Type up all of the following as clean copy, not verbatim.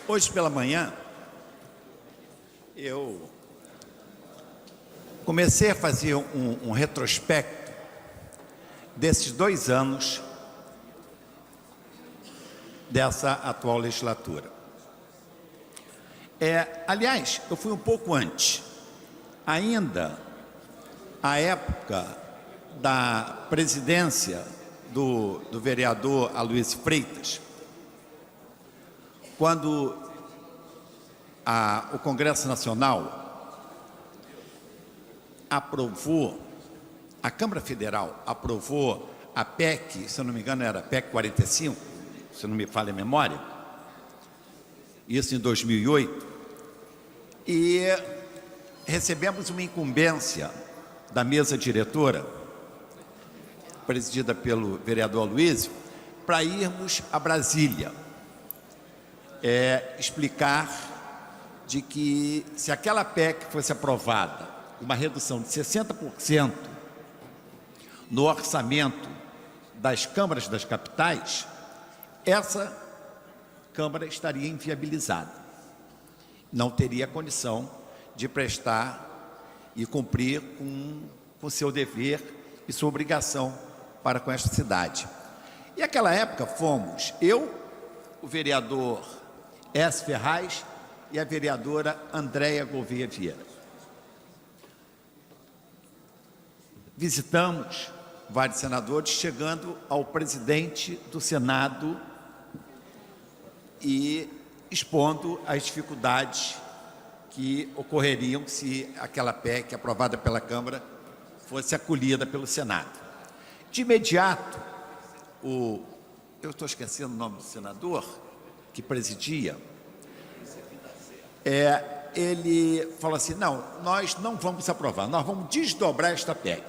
Hoje pela manhã, eu comecei a fazer um retrospecto desses 2 anos dessa atual legislatura. Aliás, eu fui um pouco antes, ainda à época da presidência do vereador Aloysio Freitas, quando o Congresso Nacional aprovou, a Câmara Federal aprovou a PEC, se eu não me engano era a PEC 45, se não me falha a memória, isso em 2008, e recebemos uma incumbência da mesa diretora, presidida pelo vereador Aloysio, para irmos a Brasília, explicar de que se aquela PEC fosse aprovada, uma redução de 60% no orçamento das câmaras das capitais, essa Câmara estaria inviabilizada. Não teria condição de prestar e cumprir com seu dever e sua obrigação para com esta cidade. E naquela época fomos eu, o vereador S. Ferraz e a vereadora Andréia Gouveia Vieira. Visitamos vários senadores, chegando ao presidente do Senado e expondo as dificuldades que ocorreriam se aquela PEC aprovada pela Câmara fosse acolhida pelo Senado. De imediato, eu estou esquecendo o nome do senador que presidia, ele falou assim, não, nós não vamos aprovar, nós vamos desdobrar esta PEC,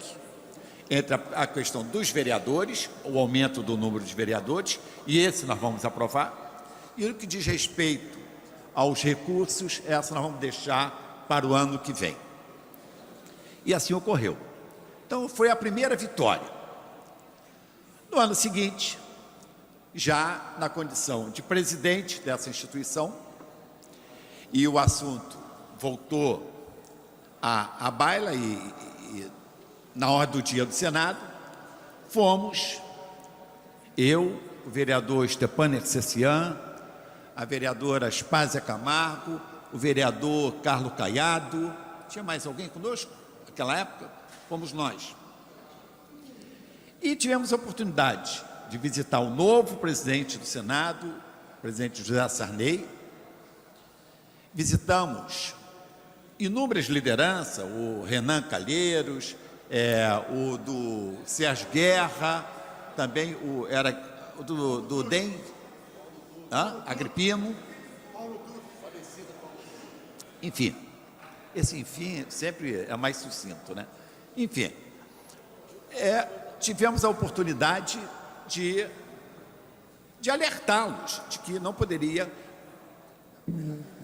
entre a questão dos vereadores, o aumento do número de vereadores, e esse nós vamos aprovar, e o que diz respeito aos recursos, essa nós vamos deixar para o ano que vem. E assim ocorreu. Então, foi a primeira vitória. No ano seguinte, já na condição de presidente dessa instituição, e o assunto voltou à baila e na ordem do dia do Senado, fomos eu, o vereador Stepan Ercecian, a vereadora Aspásia Camargo, o vereador Carlos Caiado, tinha mais alguém conosco naquela época? Fomos nós. E tivemos a oportunidade de visitar o novo presidente do Senado, o presidente José Sarney. Visitamos inúmeras lideranças, o Renan Calheiros, o do Sérgio Guerra, também era o do DEM, Agripino. Enfim, esse enfim sempre é mais sucinto, né? Enfim, tivemos a oportunidade de alertá-los de que não poderia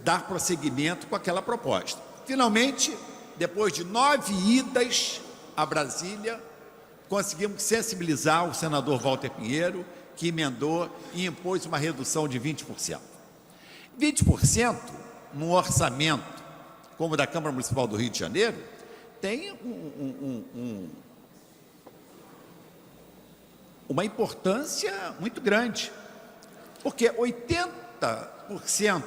dar prosseguimento com aquela proposta. Finalmente, depois de 9 idas a Brasília, conseguimos sensibilizar o senador Walter Pinheiro, que emendou e impôs uma redução de 20%. 20% num orçamento como o da Câmara Municipal do Rio de Janeiro tem uma importância muito grande, porque 80%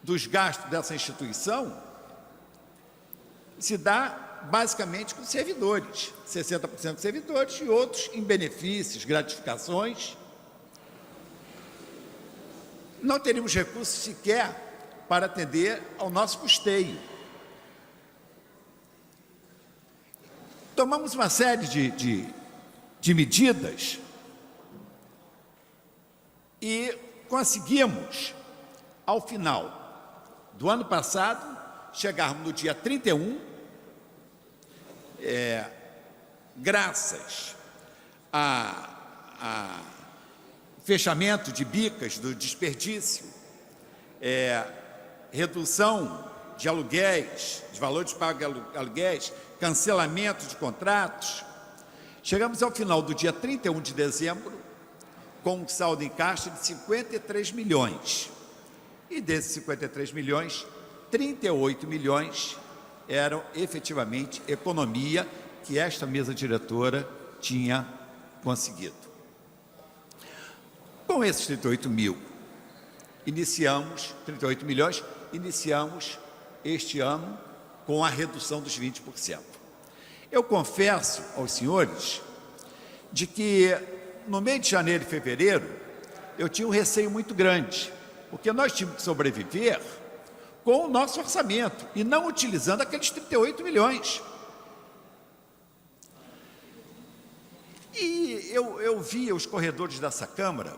dos gastos dessa instituição se dá basicamente com servidores, 60% de servidores e outros em benefícios, gratificações. Não teríamos recursos sequer para atender ao nosso custeio. Tomamos uma série de medidas e conseguimos, ao final do ano passado, chegarmos no dia 31, graças a fechamento de bicas do desperdício, redução de aluguéis, de valores pagos de aluguéis, cancelamento de contratos. Chegamos ao final do dia 31 de dezembro com um saldo em caixa de 53 milhões. E desses 53 milhões, 38 milhões eram efetivamente economia que esta mesa diretora tinha conseguido. Com esses 38 milhões, iniciamos este ano com a redução dos 20%. Eu confesso aos senhores de que no mês de janeiro e fevereiro eu tinha um receio muito grande, porque nós tínhamos que sobreviver com o nosso orçamento e não utilizando aqueles 38 milhões. E eu via os corredores dessa Câmara,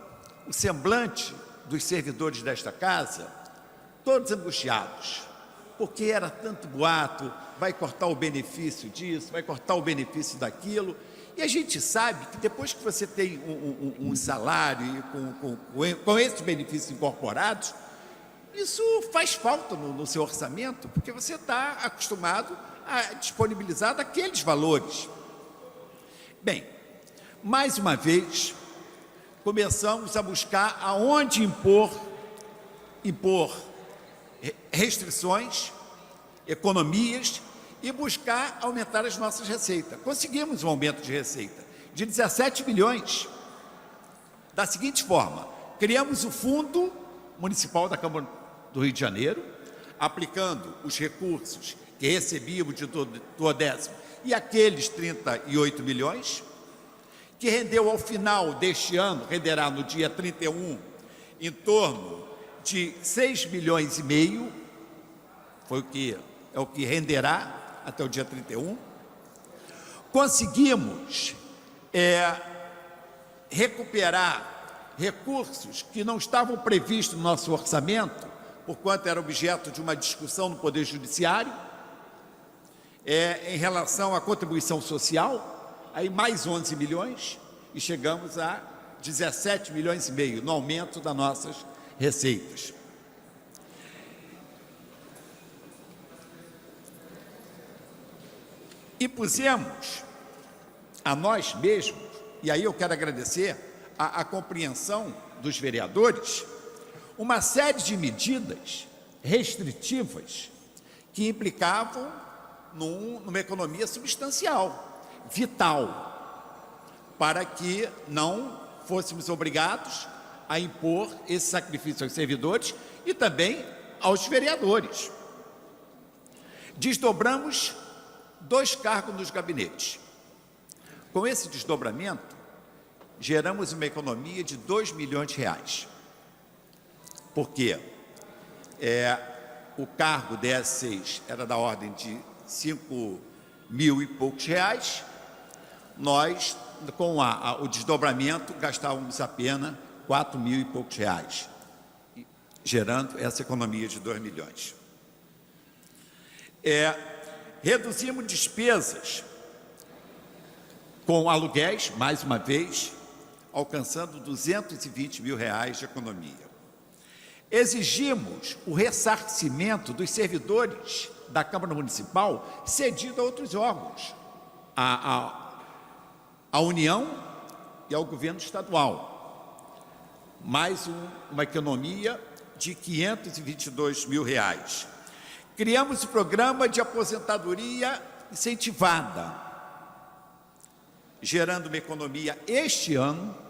o semblante dos servidores desta casa, todos angustiados, porque era tanto boato, vai cortar o benefício disso, vai cortar o benefício daquilo, e a gente sabe que depois que você tem um salário com esses benefícios incorporados, isso faz falta no seu orçamento, porque você está acostumado a disponibilizar daqueles valores. Bem, mais uma vez, começamos a buscar aonde impor restrições, economias e buscar aumentar as nossas receitas. Conseguimos um aumento de receita de 17 milhões. Da seguinte forma, criamos o Fundo Municipal da Câmara do Rio de Janeiro, aplicando os recursos que recebíamos de duodécimo e aqueles 38 milhões, que rendeu ao final deste ano, renderá no dia 31, em torno de 6 milhões e meio, é o que renderá até o dia 31. Conseguimos recuperar recursos que não estavam previstos no nosso orçamento, porquanto era objeto de uma discussão no Poder Judiciário, em relação à contribuição social, aí mais 11 milhões, e chegamos a 17 milhões e meio no aumento das nossas receitas. E pusemos a nós mesmos, e aí eu quero agradecer a compreensão dos vereadores, uma série de medidas restritivas que implicavam numa economia substancial, vital, para que não fôssemos obrigados a impor esse sacrifício aos servidores e também aos vereadores. Desdobramos 2 cargos nos gabinetes. Com esse desdobramento, geramos uma economia de 2 milhões de reais. Porque o cargo DS6 era da ordem de 5 mil e poucos reais, nós, com o desdobramento, gastávamos apenas 4 mil e poucos reais, gerando essa economia de 2 milhões. Reduzimos despesas com aluguéis, mais uma vez, alcançando 220 mil reais de economia. Exigimos o ressarcimento dos servidores da Câmara Municipal cedido a outros órgãos, à União e ao governo estadual. Mais uma economia de 522 mil reais. Criamos o programa de aposentadoria incentivada, gerando uma economia este ano,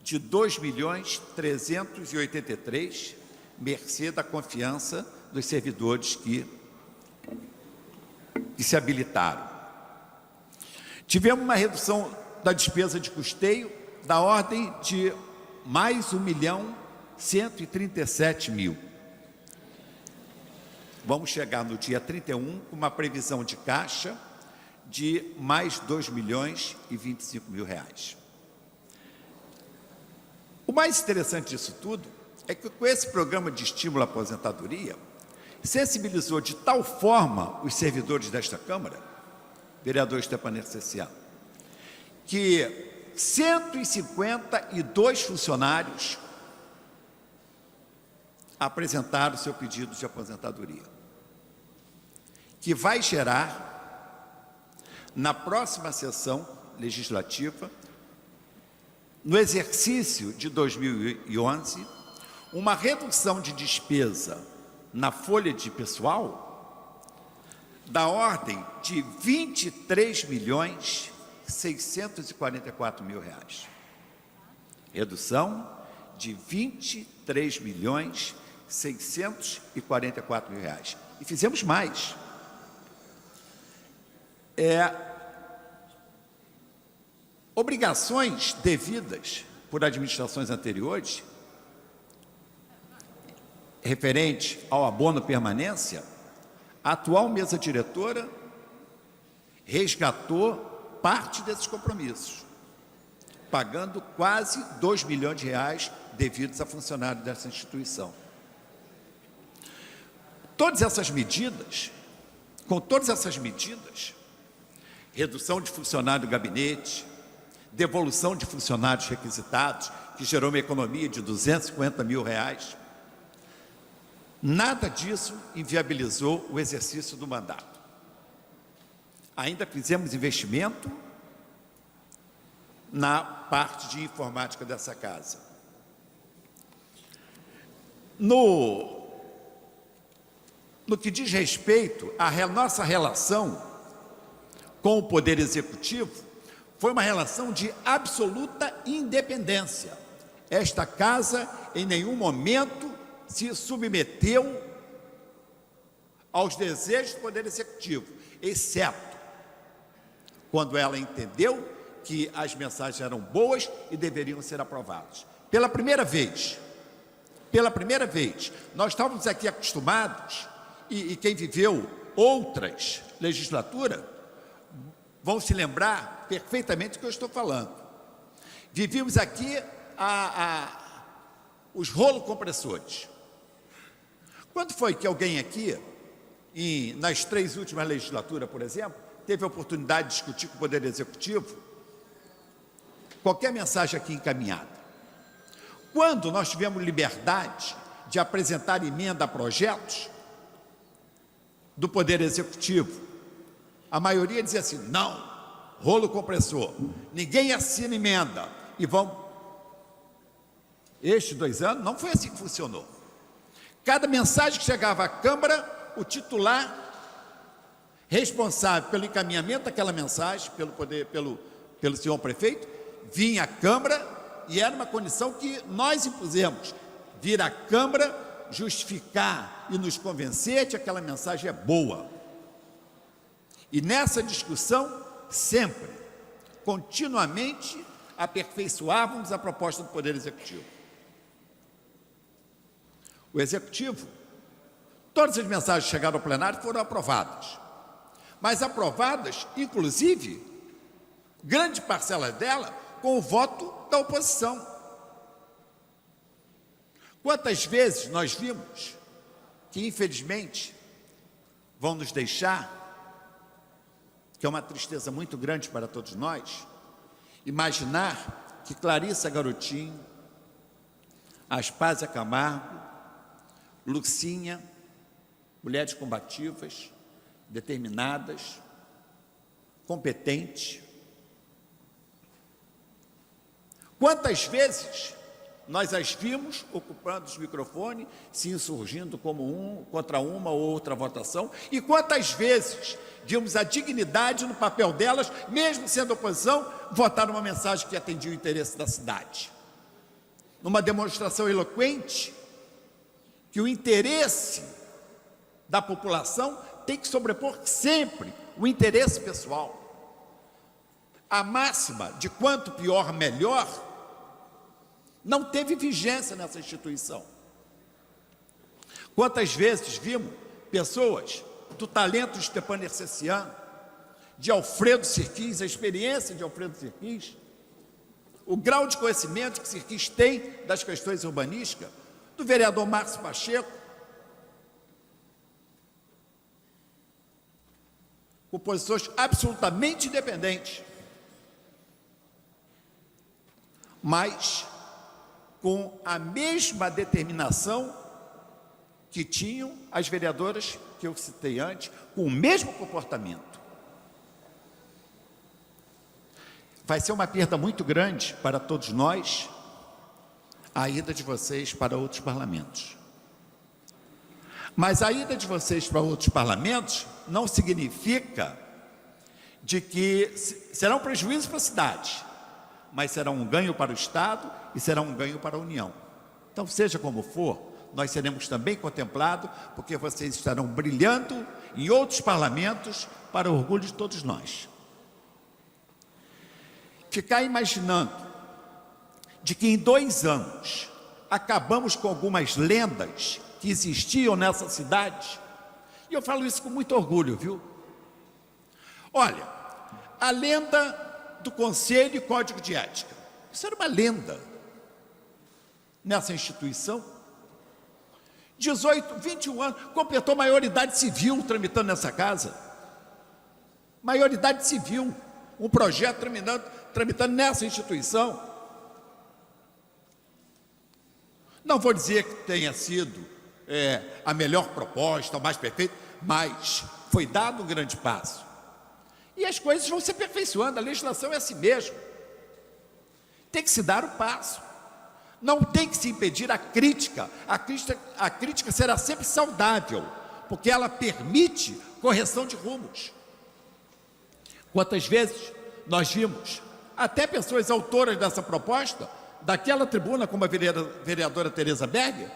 de 2.383.000, mercê da confiança dos servidores que se habilitaram. Tivemos uma redução da despesa de custeio da ordem de mais 1.137.000. Vamos chegar no dia 31 com uma previsão de caixa de mais 2.025.000 reais. O mais interessante disso tudo é que com esse programa de estímulo à aposentadoria, sensibilizou de tal forma os servidores desta Câmara, vereador Stepanir Ceciano, que 152 funcionários apresentaram seu pedido de aposentadoria, que vai gerar, na próxima sessão legislativa, no exercício de 2011, uma redução de despesa na folha de pessoal da ordem de 23.644.000 reais. Redução de 23.644.000 reais. E fizemos mais. Obrigações devidas por administrações anteriores, referente ao abono permanência, a atual mesa diretora resgatou parte desses compromissos, pagando quase 2 milhões de reais devidos a funcionários dessa instituição. Com todas essas medidas, redução de funcionário do gabinete, devolução de funcionários requisitados, que gerou uma economia de 250 mil reais, nada disso inviabilizou o exercício do mandato. Ainda fizemos investimento na parte de informática dessa casa. No que diz respeito à nossa relação com o Poder Executivo, foi uma relação de absoluta independência. Esta casa, em nenhum momento, se submeteu aos desejos do Poder Executivo, exceto quando ela entendeu que as mensagens eram boas e deveriam ser aprovadas. Pela primeira vez, nós estávamos aqui acostumados, e quem viveu outras legislaturas vão se lembrar perfeitamente do que eu estou falando. Vivíamos aqui os rolo-compressores. Quando foi que alguém aqui, nas 3 últimas legislaturas, por exemplo, teve a oportunidade de discutir com o Poder Executivo qualquer mensagem aqui encaminhada? Quando nós tivemos liberdade de apresentar emenda a projetos do Poder Executivo, a maioria dizia assim: não, rolo compressor, ninguém assina emenda, e vão. Estes 2 anos não foi assim que funcionou. Cada mensagem que chegava à Câmara, o titular responsável pelo encaminhamento daquela mensagem, pelo senhor prefeito, vinha à Câmara, e era uma condição que nós impusemos: vir à Câmara, justificar e nos convencer de que aquela mensagem é boa. E nessa discussão, sempre, continuamente, aperfeiçoávamos a proposta do Poder Executivo. O Executivo, todas as mensagens que chegaram ao plenário foram aprovadas, mas aprovadas, inclusive, grande parcela dela, com o voto da oposição. Quantas vezes nós vimos que, infelizmente, vão nos deixar, que é uma tristeza muito grande para todos nós, imaginar que Clarissa Garotinho, Aspásia Camargo, Lucinha, mulheres combativas, determinadas, competentes. Quantas vezes nós as vimos ocupando os microfones, se insurgindo contra uma ou outra votação, e quantas vezes vimos a dignidade no papel delas, mesmo sendo oposição, votar uma mensagem que atendia o interesse da cidade. Numa demonstração eloquente que o interesse da população tem que sobrepor sempre o interesse pessoal. A máxima de quanto pior, melhor, não teve vigência nessa instituição. Quantas vezes vimos pessoas do talento de Stepan Nercessian, de Alfredo Sirquis, a experiência de Alfredo Sirquis, o grau de conhecimento que Sirquis tem das questões urbanísticas, do vereador Márcio Pacheco, com posições absolutamente independentes, mas com a mesma determinação que tinham as vereadoras que eu citei antes, com o mesmo comportamento. vai ser uma perda muito grande para todos nós a ida de vocês para outros parlamentos. Mas a ida de vocês para outros parlamentos não significa de que será um prejuízo para a cidade, mas será um ganho para o Estado e será um ganho para a União. Então, seja como for, nós seremos também contemplados, porque vocês estarão brilhando em outros parlamentos para o orgulho de todos nós. Ficar imaginando de que em 2 anos acabamos com algumas lendas que existiam nessa cidade, e eu falo isso com muito orgulho, viu? Olha, a lenda do Conselho e Código de Ética, isso era uma lenda nessa instituição. 18, 21 anos, completou maioridade civil tramitando nessa casa. Maioridade civil, um projeto tramitando nessa instituição. Não vou dizer que tenha sido a melhor proposta, a mais perfeita, mas foi dado um grande passo. E as coisas vão se aperfeiçoando, a legislação é assim mesmo. Tem que se dar o passo. Não tem que se impedir a crítica. A crítica será sempre saudável, porque ela permite correção de rumos. Quantas vezes nós vimos até pessoas autoras dessa proposta, daquela tribuna, como a vereadora Tereza Berger,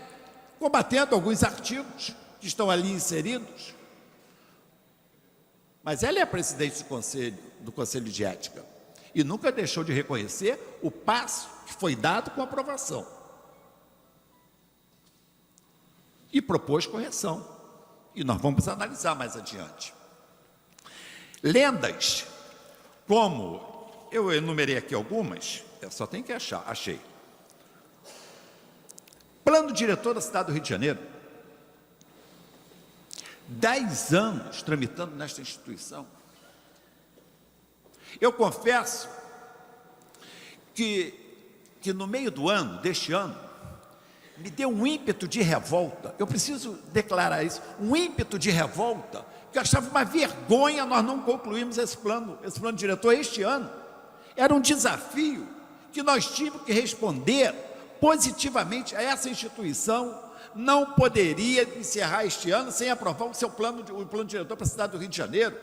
combatendo alguns artigos que estão ali inseridos. Mas ela é a presidente do Conselho de Ética e nunca deixou de reconhecer o passo que foi dado com a aprovação. E propôs correção. E nós vamos analisar mais adiante. Lendas, como eu enumerei aqui algumas, eu só tenho que achar, achei. Plano diretor da cidade do Rio de Janeiro. 10 anos tramitando nesta instituição. Eu confesso que no meio do ano, deste ano, me deu um ímpeto de revolta. Eu preciso declarar isso, um ímpeto de revolta, que eu achava uma vergonha nós não concluímos esse plano diretor este ano. Era um desafio que nós tínhamos que responder positivamente a essa instituição. Não poderia encerrar este ano sem aprovar o plano diretor para a cidade do Rio de Janeiro,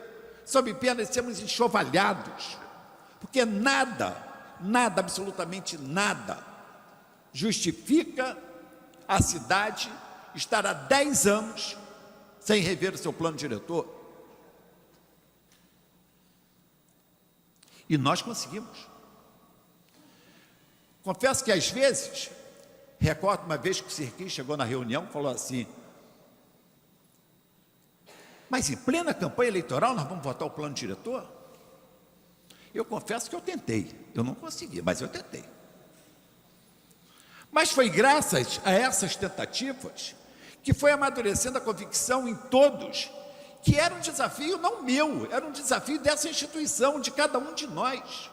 sob pena de sermos enxovalhados, porque nada, absolutamente nada, justifica a cidade estar há 10 anos sem rever o seu plano diretor. E nós conseguimos. Confesso que às vezes, recordo uma vez que o Serquim chegou na reunião e falou assim: mas em plena campanha eleitoral nós vamos votar o plano diretor? Eu confesso que eu tentei, eu não consegui, mas eu tentei. Mas foi graças a essas tentativas que foi amadurecendo a convicção em todos que era um desafio não meu, era um desafio dessa instituição, de cada um de nós.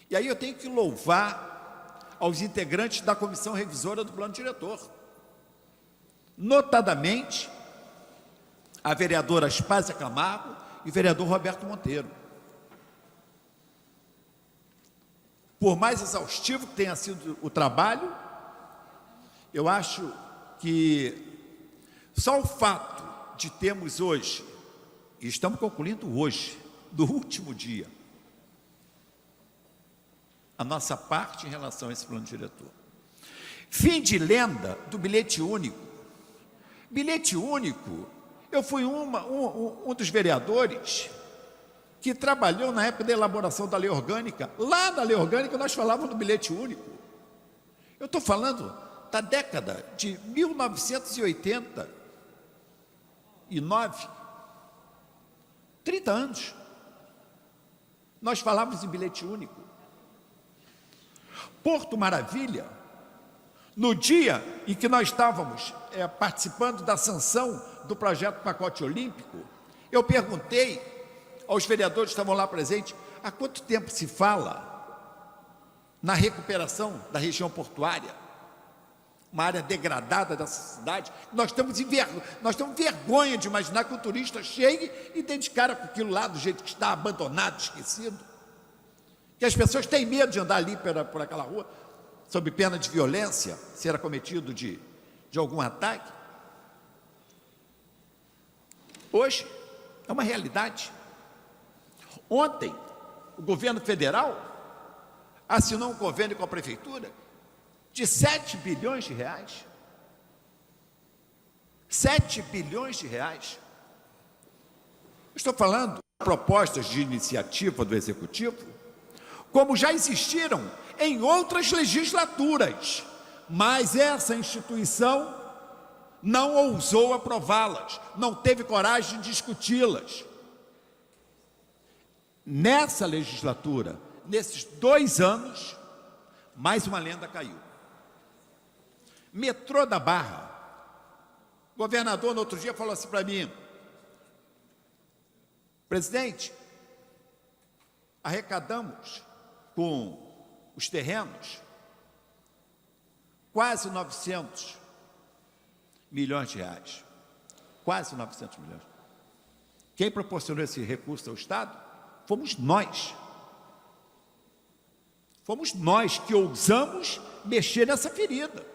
E aí eu tenho que louvar aos integrantes da comissão revisora do plano diretor, notadamente a vereadora Aspásia Camargo e o vereador Roberto Monteiro. Por mais exaustivo que tenha sido o trabalho, eu acho que só o fato de termos hoje, e estamos concluindo hoje, do último dia, a nossa parte em relação a esse plano diretor. Fim de lenda do bilhete único. Bilhete único, eu fui um dos vereadores que trabalhou na época da elaboração da lei orgânica. Lá na lei orgânica nós falávamos do bilhete único. Eu estou falando da década de 1989, 30 anos. Nós falávamos em bilhete único. Porto Maravilha, no dia em que nós estávamos participando da sanção do projeto Pacote Olímpico, eu perguntei aos vereadores que estavam lá presentes: há quanto tempo se fala na recuperação da região portuária, uma área degradada dessa cidade? Nós temos vergonha de imaginar que o turista chegue e dedicar aquilo lá do jeito que está, abandonado, esquecido. que as pessoas têm medo de andar ali por aquela rua, sob pena de violência, ser acometido de algum ataque. Hoje é uma realidade. Ontem, o governo federal assinou um convênio com a prefeitura de 7 bilhões de reais. 7 bilhões de reais. Estou falando de propostas de iniciativa do Executivo, como já existiram em outras legislaturas, mas essa instituição não ousou aprová-las, não teve coragem de discuti-las. Nessa legislatura, nesses 2 anos, mais uma lenda caiu. Metrô da Barra. O governador, no outro dia, falou assim para mim: presidente, arrecadamos com os terrenos quase 900 milhões de reais. Quase 900 milhões. Quem proporcionou esse recurso ao Estado? Fomos nós. Fomos nós que ousamos mexer nessa ferida.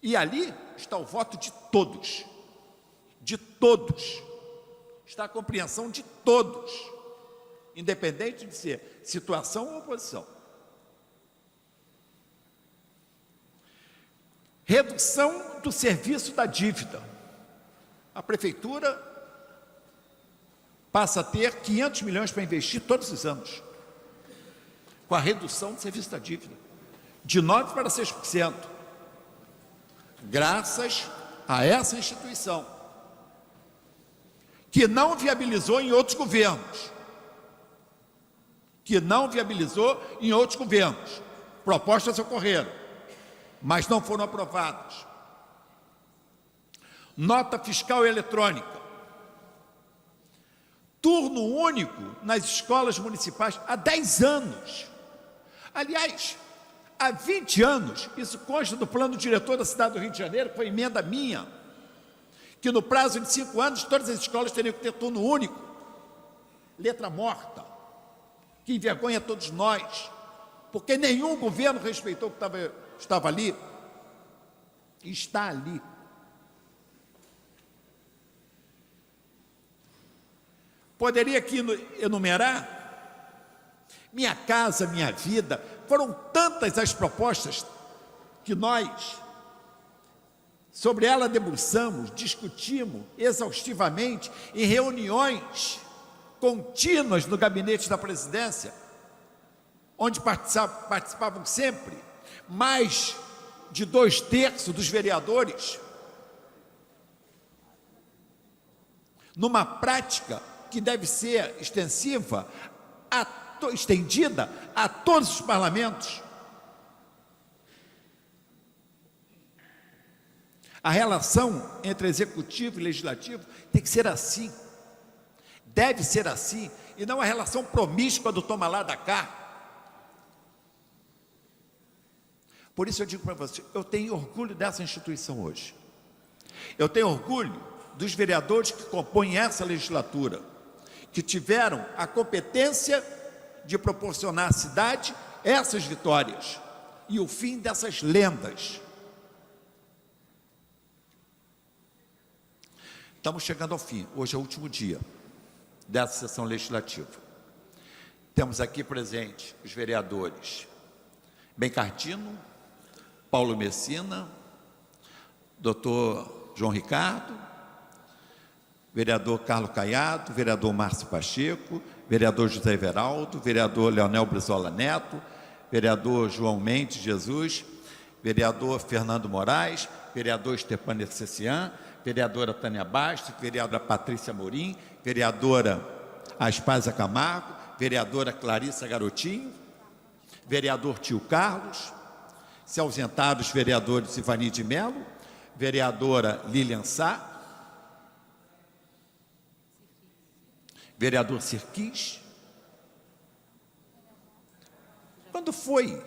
E ali está o voto de todos. De todos. Está a compreensão de todos, independente de ser situação ou oposição. Redução do serviço da dívida. A prefeitura passa a ter 500 milhões para investir todos os anos, com a redução do serviço da dívida, de 9% para 6%, graças a essa instituição, que não viabilizou em outros governos, propostas ocorreram, mas não foram aprovadas. Nota fiscal eletrônica, turno único nas escolas municipais há 10 anos. Aliás, há 20 anos, isso consta do plano diretor da cidade do Rio de Janeiro, que foi emenda minha, que no prazo de 5 anos todas as escolas teriam que ter turno único. Letra morta, que envergonha todos nós, porque nenhum governo respeitou o que estava ali, e está ali. Poderia aqui enumerar Minha Casa Minha Vida. Foram tantas as propostas que nós sobre ela debruçamos, discutimos exaustivamente em reuniões contínuas no gabinete da presidência, onde participavam sempre mais de 2/3 dos vereadores, numa prática que deve ser estendida a todos os parlamentos. A relação entre executivo e legislativo tem que ser assim, deve ser assim, e não a relação promíscua do toma lá da cá. Por isso eu digo para você, eu tenho orgulho dessa instituição hoje. Eu tenho orgulho dos vereadores que compõem essa legislatura, que tiveram a competência de proporcionar à cidade essas vitórias e o fim dessas lendas. Estamos chegando ao fim. Hoje é o último dia dessa sessão legislativa. Temos aqui presente os vereadores Bencardino, Paulo Messina, doutor João Ricardo, vereador Carlos Caiado, vereador Márcio Pacheco, vereador José Everaldo, vereador Leonel Brizola Neto, vereador João Mendes Jesus, vereador Fernando Moraes, vereador Stepan Ercecian, vereadora Tânia Bastos, vereadora Patrícia Morim, vereadora Aspásia Camargo, vereadora Clarissa Garotinho, vereador Tio Carlos, se ausentaram os vereadores Ivani de Mello, vereadora Lilian Sá, vereador Sirquis. Quando foi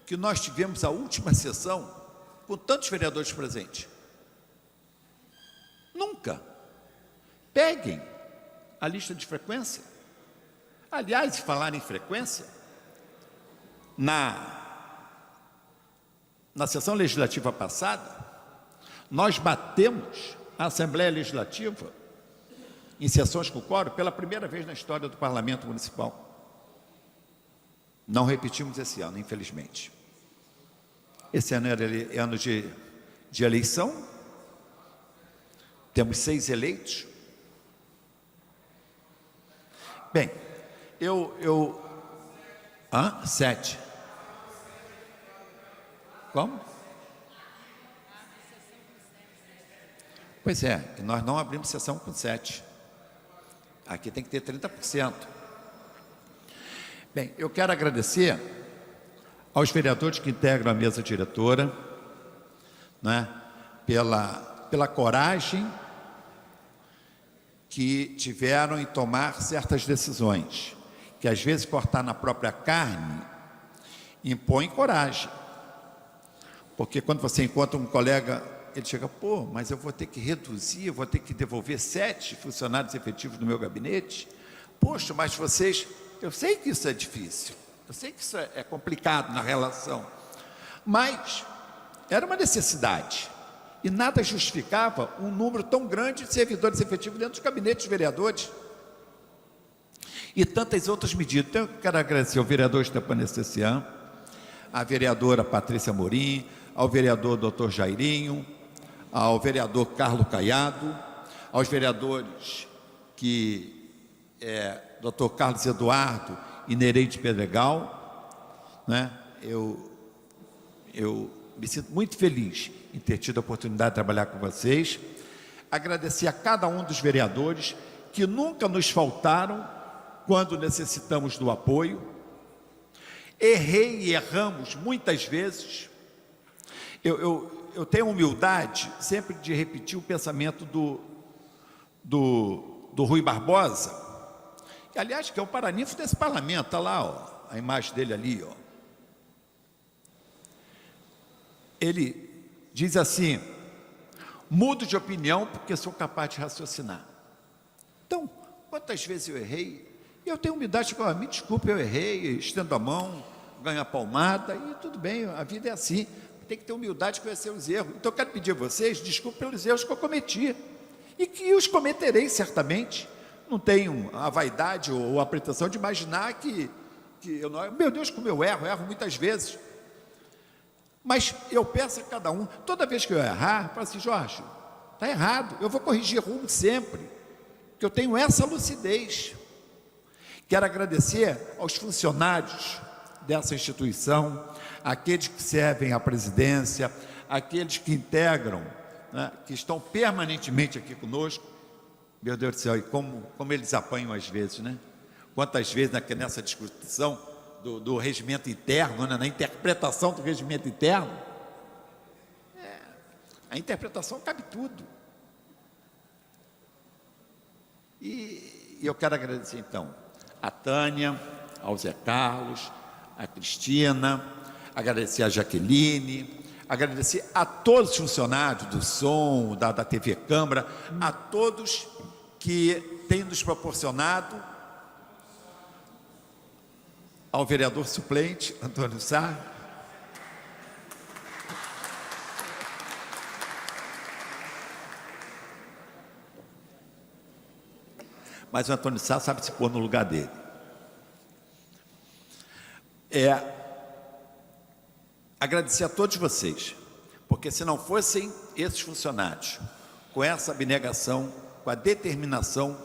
que nós tivemos a última sessão com tantos vereadores presentes? Nunca. Peguem a lista de frequência. Aliás, falar em frequência, na sessão legislativa passada, nós batemos a Assembleia Legislativa em sessões com quórum pela primeira vez na história do Parlamento Municipal. Não repetimos esse ano, infelizmente. Esse ano é ano de eleição. Temos 6 eleitos. Bem, 7. Como? Pois é, nós não abrimos sessão com 7. Aqui tem que ter 30%. Bem, eu quero agradecer aos vereadores que integram a mesa diretora, né, pela coragem que tiveram em tomar certas decisões, que às vezes cortar na própria carne impõe coragem. Porque quando você encontra um colega, ele chega, pô, mas eu vou ter que reduzir, eu vou ter que devolver 7 funcionários efetivos do meu gabinete. Poxa, mas vocês... Eu sei que isso é difícil, eu sei que isso é complicado na relação, mas era uma necessidade e nada justificava um número tão grande de servidores efetivos dentro dos gabinetes dos vereadores e tantas outras medidas. Então, eu quero agradecer ao vereador Stepan Estecian, à vereadora Patrícia Morim, ao vereador Dr. Jairinho, ao vereador Carlos Caiado, aos vereadores Dr. Carlos Eduardo e Nereide Pedregal, né? Eu me sinto muito feliz em ter tido a oportunidade de trabalhar com vocês. Agradecer a cada um dos vereadores que nunca nos faltaram quando necessitamos do apoio. Errei e erramos muitas vezes. Eu tenho humildade sempre de repetir o pensamento do Rui Barbosa, que, aliás, que é o paraninfo desse parlamento. Está lá, ó, a imagem dele ali, ó. Ele diz assim: mudo de opinião porque sou capaz de raciocinar. Então, quantas vezes eu errei, eu tenho humildade de falar, me desculpe, eu errei, estendo a mão, ganho a palmada, e tudo bem, a vida é assim, tem que ter humildade de conhecer os erros. Então, eu quero pedir a vocês desculpa pelos erros que eu cometi, e que os cometerei certamente. Não tenho a vaidade ou a pretensão de imaginar que eu não... Meu Deus, como eu erro muitas vezes. Mas eu peço a cada um, toda vez que eu errar, eu falo assim, Jorge, está errado, eu vou corrigir rumo sempre, porque eu tenho essa lucidez. Quero agradecer aos funcionários dessa instituição, aqueles que servem à presidência, aqueles que integram, né, que estão permanentemente aqui conosco. Meu Deus do céu, e como eles apanham às vezes, né? Quantas vezes nessa discussão do regimento interno, né, na interpretação do regimento interno, a interpretação cabe tudo. E eu quero agradecer, então, a Tânia, ao Zé Carlos, a Cristina, agradecer a Jaqueline, agradecer a todos os funcionários do som, da TV Câmara, a todos que têm nos proporcionado, ao vereador suplente, Antônio Sá, mas o Antônio Sá sabe se pôr no lugar dele. Agradecer a todos vocês, porque se não fossem esses funcionários, com essa abnegação, com a determinação,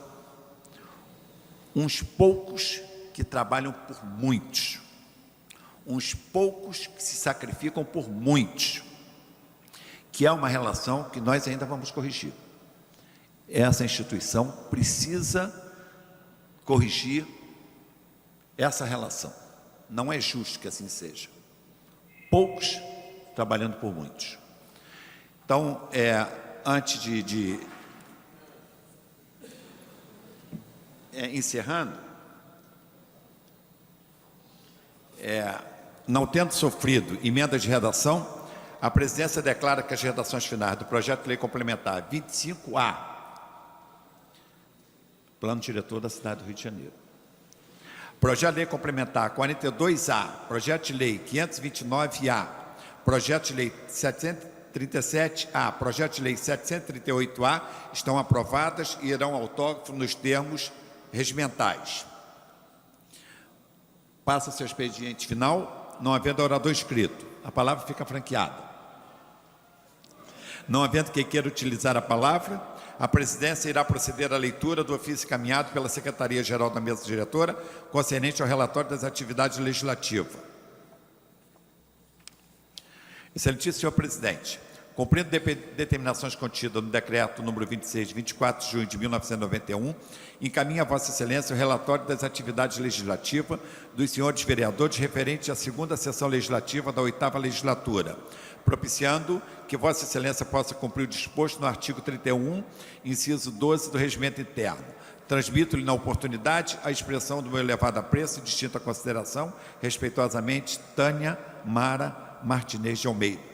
uns poucos que trabalham por muitos, uns poucos que se sacrificam por muitos, que é uma relação que nós ainda vamos corrigir. Essa instituição precisa corrigir essa relação. Não é justo que assim seja. Poucos trabalhando por muitos. Então, antes de encerrando, não tendo sofrido emenda de redação, a presidência declara que as redações finais do projeto de lei complementar 25A Plano Diretor da cidade do Rio de Janeiro. Projeto de Lei Complementar 42A, Projeto de Lei 529A, Projeto de Lei 737A, Projeto de Lei 738A estão aprovadas e irão ao autógrafo nos termos regimentais. Passa-se ao expediente final, não havendo orador inscrito. A palavra fica franqueada. Não havendo quem queira utilizar a palavra, a presidência irá proceder à leitura do ofício encaminhado pela Secretaria-Geral da Mesa Diretora, concernente ao relatório das atividades legislativas. Excelentíssimo senhor presidente, cumprindo determinações contidas no decreto número 26, de 24 de junho de 1991, encaminha a Vossa Excelência o relatório das atividades legislativas dos senhores vereadores referente à segunda sessão legislativa da 8ª legislatura, propiciando que Vossa Excelência possa cumprir o disposto no artigo 31, inciso 12 do Regimento Interno. Transmito-lhe na oportunidade a expressão do meu elevado apreço e distinta consideração, respeitosamente, Tânia Mara Martinez de Almeida.